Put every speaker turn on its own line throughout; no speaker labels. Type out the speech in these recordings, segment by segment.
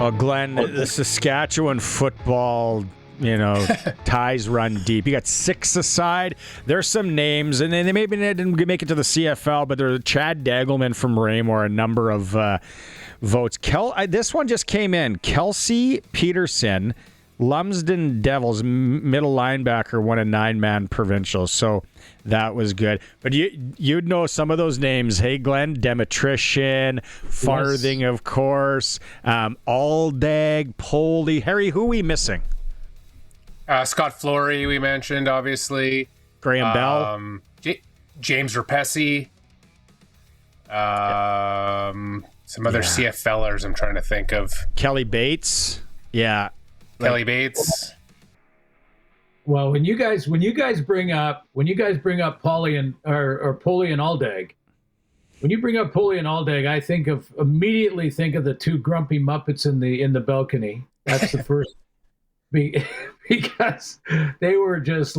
Well, Glenn, the Saskatchewan football, ties run deep. You got 6 aside. There's some names, and they maybe didn't make it to the CFL, but there's Chad Dagelman from Raymore, a number of votes. This one just came in. Kelsey Peterson, Lumsden Devils, middle linebacker, won a 9-man provincial, so that was good. But you'd know some of those names. Hey, Glenn, Demetrician, Farthing, yes, of course, Aldag, Poley. Harry, who are we missing?
Scott Flory, we mentioned, obviously.
Graham Bell.
James Rapesi. Some other CFLers I'm trying to think of.
Kelly Bates. Yeah.
Kelly Bates.
Well, when you guys bring up Polly and Aldag, when you bring up Polly and Aldag, I immediately think of the 2 grumpy Muppets in the balcony. That's the first, because they were just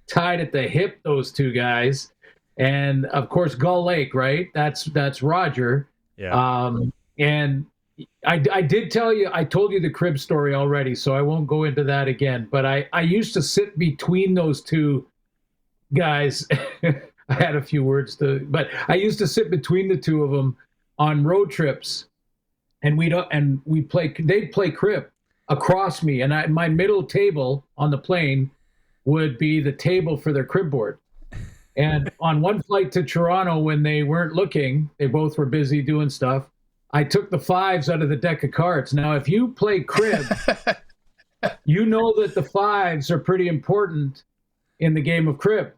tied at the hip, those 2 guys, and of course Gull Lake, right? That's Roger.
Yeah.
And I did tell you, I told you the crib story already, so I won't go into that again. But I used to sit between those 2 guys. I had a few words but I used to sit between the 2 of them on road trips, and they'd play crib across me, and my middle table on the plane would be the table for their crib board. And on one flight to Toronto, when they weren't looking, they both were busy doing stuff, I took the 5s out of the deck of cards. Now, if you play crib, you know that the 5s are pretty important in the game of crib.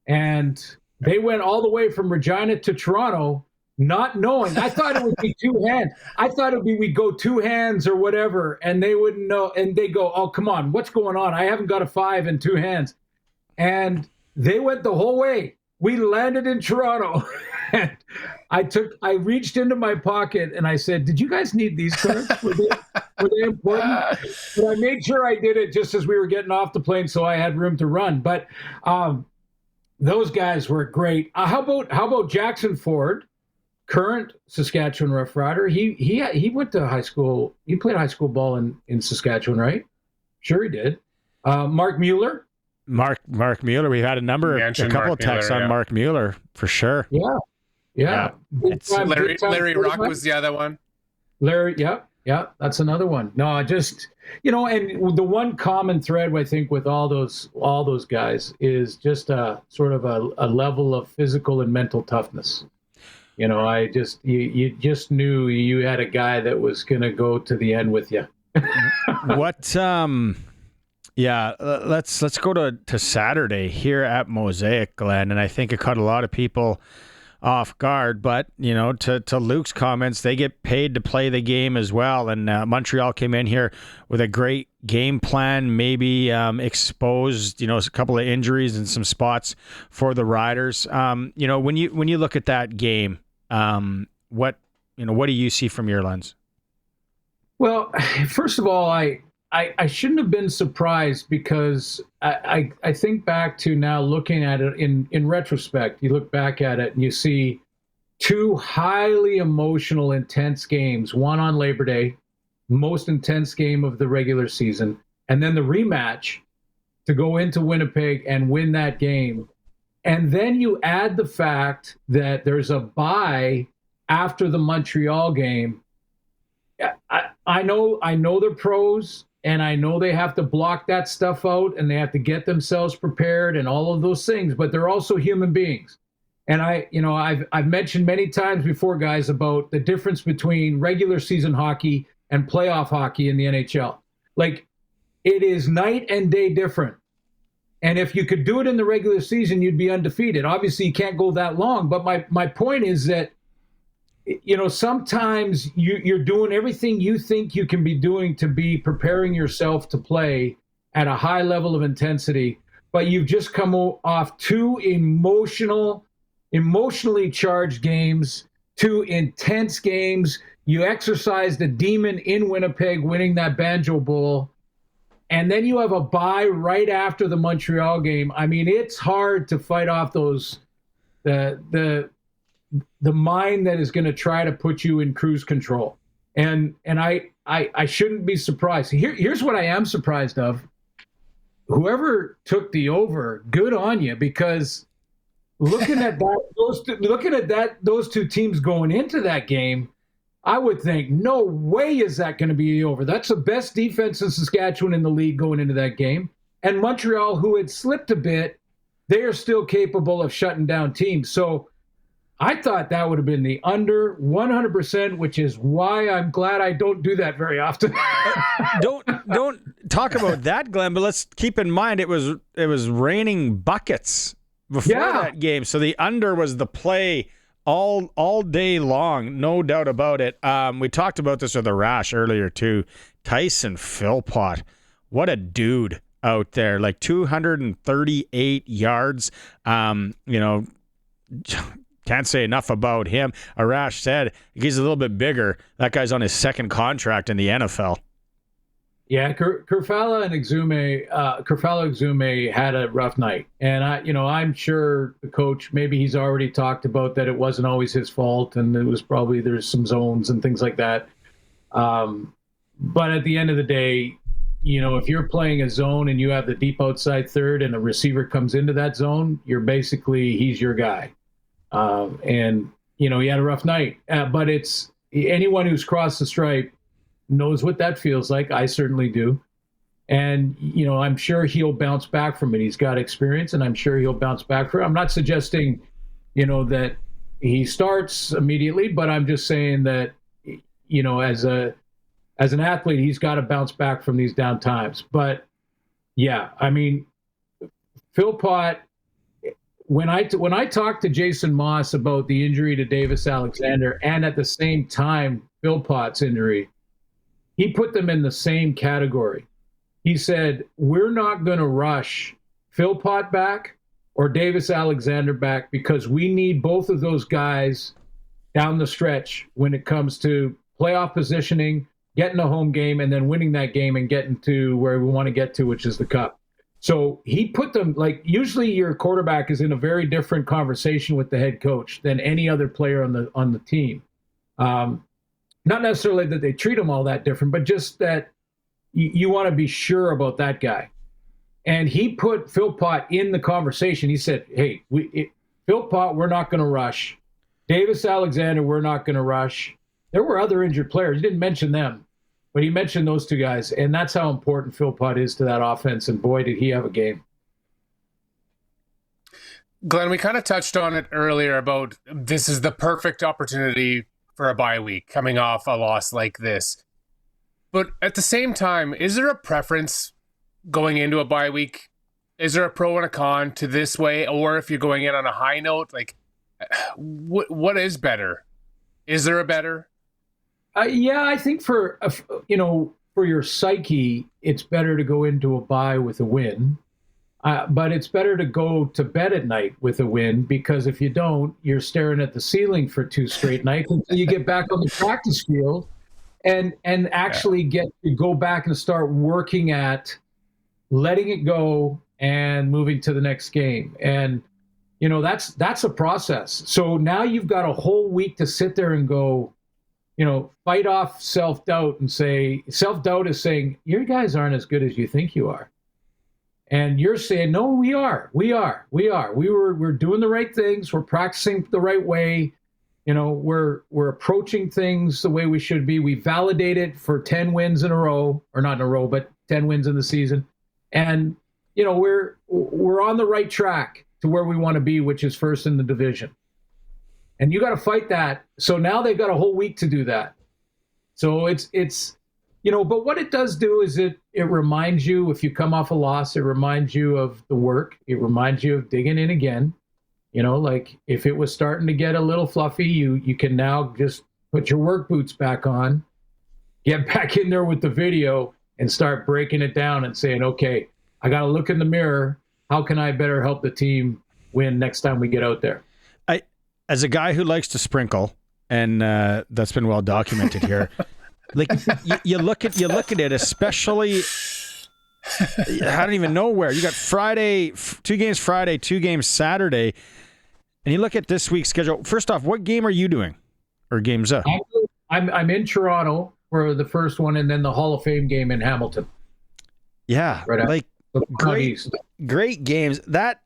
And they went all the way from Regina to Toronto, not knowing. I thought it would be 2 hands. I thought we'd go 2 hands or whatever, and they wouldn't know. And they go, "Oh, come on, what's going on? I haven't got a 5 in 2 hands." And they went the whole way. We landed in Toronto. And I reached into my pocket and I said, "Did you guys need these cards? Were they important?" But I made sure I did it just as we were getting off the plane, so I had room to run. But those guys were great. How about Jackson Ford, current Saskatchewan Rough Rider? He went to high school. He played high school ball in Saskatchewan, right? Sure, he did. Mark Mueller.
Mark Mueller. We had a couple of texts on Mark Mueller for sure.
Yeah.
Larry Ruck was the other one.
Larry, yeah, that's another one. No, just and the one common thread I think with all those guys is just a sort of a level of physical and mental toughness. You just knew you had a guy that was going to go to the end with you. Let's go to Saturday here at Mosaic, Glenn, and I think it caught a lot of people off guard, but to Luke's comments, they get paid to play the game as well, and Montreal came in here with a great game plan, maybe exposed a couple of injuries and some spots for the Riders. When you look at that game, what do you see from your lens? Well, first of all, I shouldn't have been surprised, because I think back to now looking at it in retrospect. You look back at it and you see 2 highly emotional, intense games, one on Labor Day, most intense game of the regular season, and then the rematch to go into Winnipeg and win that game. And then you add the fact that there's a bye after the Montreal game. I know they're pros, and I know they have to block that stuff out, and they have to get themselves prepared and all of those things, but they're also human beings. And I've mentioned many times before, guys, about the difference between regular season hockey and playoff hockey in the NHL. Like, it is night and day different. And if you could do it in the regular season, you'd be undefeated. Obviously, you can't go that long, but my point is that sometimes you're doing everything you think you can be doing to be preparing yourself to play at a high level of intensity, but you've just come off 2 emotionally charged games, 2 intense games. You exercised a demon in Winnipeg, winning that Banjo Bowl, and then you have a bye right after the Montreal game. I mean, it's hard to fight off those the mind that is going to try to put you in cruise control.
And I shouldn't be surprised. Here's what I am surprised of. Whoever took the over, good on you, because looking at those two teams going into that game, I would think, no way is that going to be over. That's the best defense in Saskatchewan in the league going into that game. And Montreal, who had slipped a bit, they are still capable of shutting down teams. So I thought that would have been the under 100%, which is why I'm glad I don't do that very often.
Don't talk about that, Glenn, but let's keep in mind it was raining buckets before that game. So the under was the play all day long, no doubt about it. We talked about this with the Rash earlier too. Tyson Philpot, what a dude out there, like 238 yards. Can't say enough about him. Arash said he's a little bit bigger. That guy's on his second contract in the NFL.
Yeah, Kerfala Exume had a rough night, and I'm sure the coach, maybe he's already talked about that it wasn't always his fault, and it was probably there's some zones and things like that. But at the end of the day, if you're playing a zone and you have the deep outside third and a receiver comes into that zone, he's your guy. And he had a rough night, but it's anyone who's crossed the stripe knows what that feels like. I certainly do. And, I'm sure he'll bounce back from it. He's got experience, and I'm sure he'll bounce back from it. I'm not suggesting, that he starts immediately, but I'm just saying that, as an athlete, he's got to bounce back from these down times. But yeah, I mean, Philpot, when I talked to Jason Moss about the injury to Davis Alexander and at the same time Philpot's injury, he put them in the same category. He said, we're not going to rush Philpot back or Davis Alexander back because we need both of those guys down the stretch when it comes to playoff positioning, getting a home game, and then winning that game and getting to where we want to get to, which is the cup. So he put them, like, usually your quarterback is in a very different conversation with the head coach than any other player on the team. Not necessarily that they treat him all that different, but just that you want to be sure about that guy. And he put Philpot in the conversation. He said, hey, Philpot, we're not going to rush. Davis Alexander, we're not going to rush. There were other injured players. He didn't mention them, but he mentioned those two guys. And that's how important Philpot is to that offense. And boy, did he have a game.
Glenn, we kind of touched on it earlier about this is the perfect opportunity for a bye week coming off a loss like this. But at the same time, is there a preference going into a bye week? Is there a pro and a con to this way? Or if you're going in on a high note, like what is better? Is there a better?
Yeah, I think for your psyche, it's better to go into a bye with a win. But it's better to go to bed at night with a win, because if you don't, you're staring at the ceiling for 2 straight nights until you get back on the practice field and actually get to go back and start working at letting it go and moving to the next game. And, that's a process. So now you've got a whole week to sit there and go, fight off self-doubt and say, self-doubt is saying, your guys aren't as good as you think you are. And you're saying, no, we are. We're doing the right things. We're practicing the right way. We're approaching things the way we should be. We validated for 10 wins in a row, or not in a row, but 10 wins in the season. And, we're on the right track to where we want to be, which is first in the division. And you got to fight that. So now they've got a whole week to do that. So it's but what it does do is it reminds you, if you come off a loss, it reminds you of the work. It reminds you of digging in again. Like if it was starting to get a little fluffy, you can now just put your work boots back on, get back in there with the video and start breaking it down and saying, okay, I got to look in the mirror. How can I better help the team win next time we get out there?
As a guy who likes to sprinkle, and that's been well documented here, like you look at it, especially I don't even know where you got Friday, 2 games Friday, 2 games Saturday, and you look at this week's schedule. First off, what game are you doing, or games up?
I'm in Toronto for the first one, and then the Hall of Fame game in Hamilton.
Yeah,
Right
like great games. That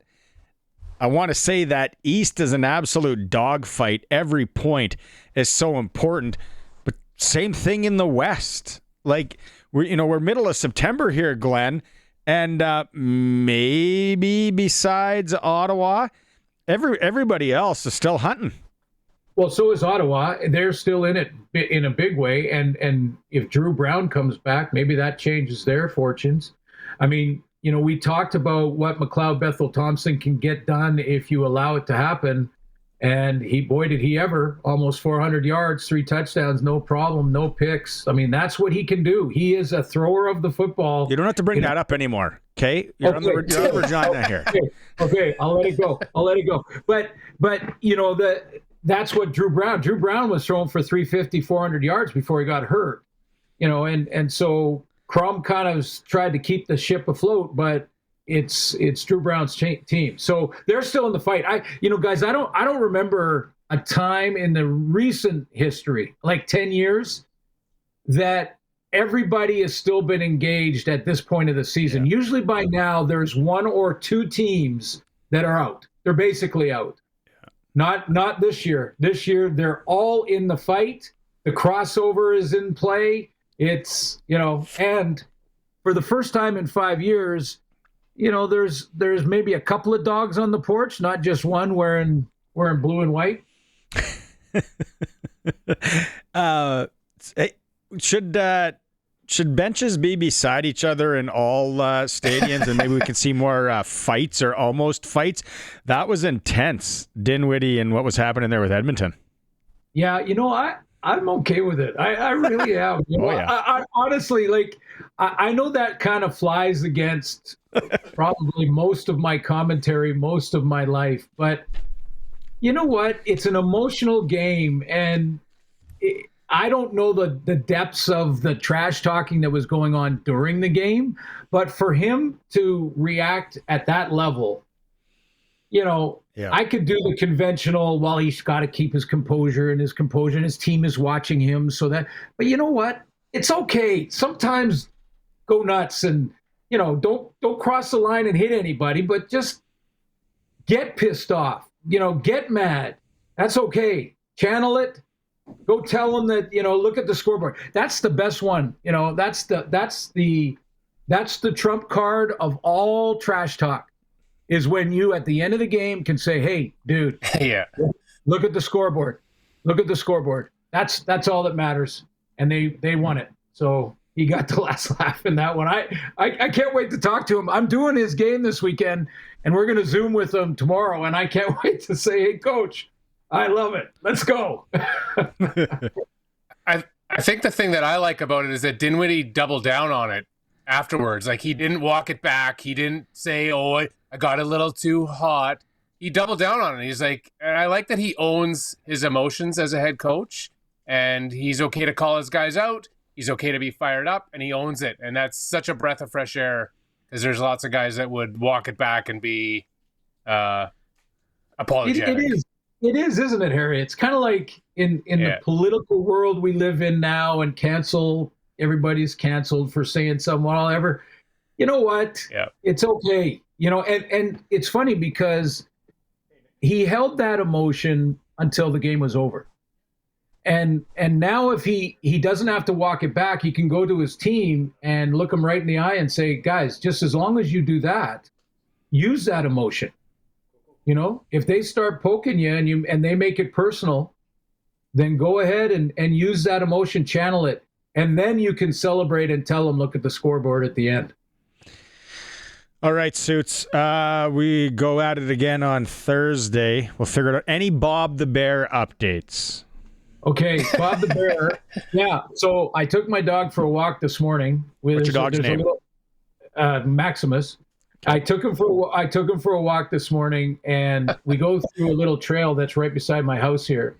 I want to say that East is an absolute dogfight. Every point is so important, but same thing in the West. Like we're middle of September here, Glenn, and maybe besides Ottawa, everybody else is still hunting.
Well, so is Ottawa. They're still in it in a big way, and if Drew Brown comes back, maybe that changes their fortunes. I mean, we talked about what McLeod Bethel Thompson can get done if you allow it to happen. And did he ever, almost 400 yards, 3 touchdowns, no problem, no picks. I mean, that's what he can do. He is a thrower of the football.
You don't have to bring that up anymore, okay? You're on the Regina here.
Okay, I'll let it go. But that's what Drew Brown was throwing for 350, 400 yards before he got hurt. And so Crum kind of tried to keep the ship afloat, but it's Drew Brown's team. So they're still in the fight. Guys, I don't remember a time in the recent history, like 10 years, that everybody has still been engaged at this point of the season. Yeah. Usually by now there's 1 or 2 teams that are out. They're basically out. Yeah. Not this year. This year they're all in the fight. The crossover is in play. It's, and for the first time in 5 years, there's maybe a couple of dogs on the porch, not just one wearing blue and white.
Should benches be beside each other in all stadiums, and maybe we can see more fights or almost fights? That was intense, Dinwiddie, and what was happening there with Edmonton.
Yeah, I'm okay with it. I really am. I honestly, I know that kind of flies against probably most of my commentary, most of my life. But you know what? It's an emotional game, and I don't know the depths of the trash talking that was going on during the game. But for him to react at that level, I could do the conventional, well, he's got to keep his composure, and his team is watching him. But you know what? It's okay. Sometimes go nuts and, don't cross the line and hit anybody, but just get pissed off, get mad. That's okay. Channel it. Go tell them that, look at the scoreboard. That's the best one. That's the trump card of all trash talk. Is when you, at the end of the game, can say, hey, dude,
yeah,
look at the scoreboard. Look at the scoreboard. That's all that matters. And they won it. So he got the last laugh in that one. I can't wait to talk to him. I'm doing his game this weekend, and we're going to Zoom with him tomorrow. And I can't wait to say, hey, Coach, I love it. Let's go.
I think the thing that I like about it is that Dinwiddie doubled down on it afterwards. Like, he didn't walk it back. He didn't say, oh, I got a little too hot. He doubled down on it. He's like, I like that he owns his emotions as a head coach, and he's okay to call his guys out. He's okay to be fired up, and he owns it. And that's such a breath of fresh air, because there's lots of guys that would walk it back and be apologetic.
It is, isn't it, Harry? It's kind of like in the political world we live in now, and everybody's canceled for saying something. Well, you know what?
Yeah.
It's okay. And it's funny because he held that emotion until the game was over. And now if he doesn't have to walk it back, he can go to his team and look them right in the eye and say, guys, just as long as you do that, use that emotion. If they start poking you and they make it personal, then go ahead and use that emotion, channel it. And then you can celebrate and tell them, look at the scoreboard at the end.
All right, Suits. We go at it again on Thursday. We'll figure it out. Any Bob the Bear updates?
Okay, Bob the Bear. Yeah, so I took my dog for a walk this morning.
What's your dog's name?
Maximus. I took him for a walk this morning, and we go through a little trail that's right beside my house here,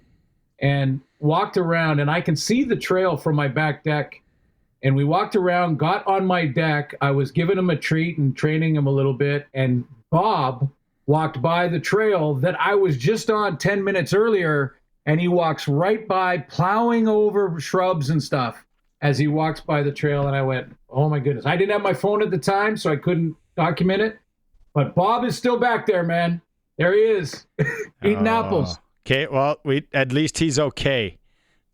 and walked around, and I can see the trail from my back deck. And we walked around, got on my deck. I was giving him a treat and training him a little bit. And Bob walked by the trail that I was just on 10 minutes earlier and he walks right by, plowing over shrubs and stuff as he walks by the trail. And I went, oh my goodness. I didn't have my phone at the time, so I couldn't document it. But Bob is still back there, man. There he is, eating apples.
Okay, well, at least he's okay.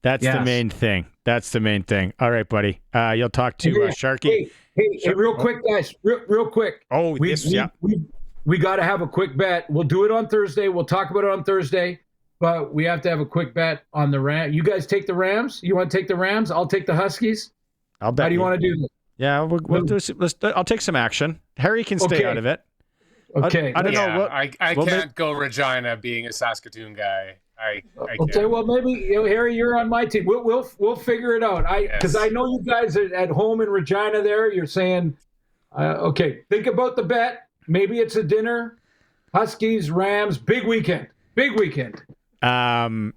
That's the main thing. That's the main thing. All right, buddy. You'll talk to Sharky.
Hey, real quick, guys. Real quick.
Oh,
we got to have a quick bet. We'll do it on Thursday. We'll talk about it on Thursday. But we have to have a quick bet on the Rams. You guys take the Rams? You want to take the Rams? I'll take the Huskies.
I'll bet.
How do you want to do this?
Yeah, we'll do. I'll take some action. Harry can stay out of it.
Okay.
I don't know.
I can't go Regina being a Saskatoon guy. I
okay,
can't.
well, maybe Harry, you're on my team. We'll figure it out. Because I know you guys are at home in Regina. There, you're saying, okay. Think about the bet. Maybe it's a dinner. Huskies, Rams, big weekend.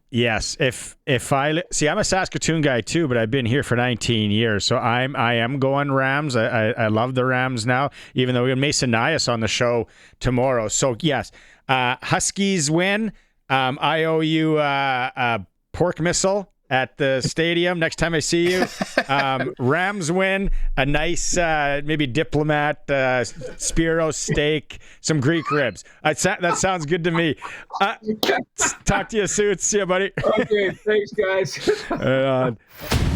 Yes. If I see, I'm a Saskatoon guy too, but I've been here for 19 years, so I am going Rams. I love the Rams now, even though we have Mason Nias on the show tomorrow. So yes, Huskies win. I owe you a pork missile at the stadium next time I see you. Rams win, a nice maybe Diplomat, Spiro steak, some Greek ribs. That sounds good to me. Talk to you soon. See you, buddy.
Okay, thanks, guys.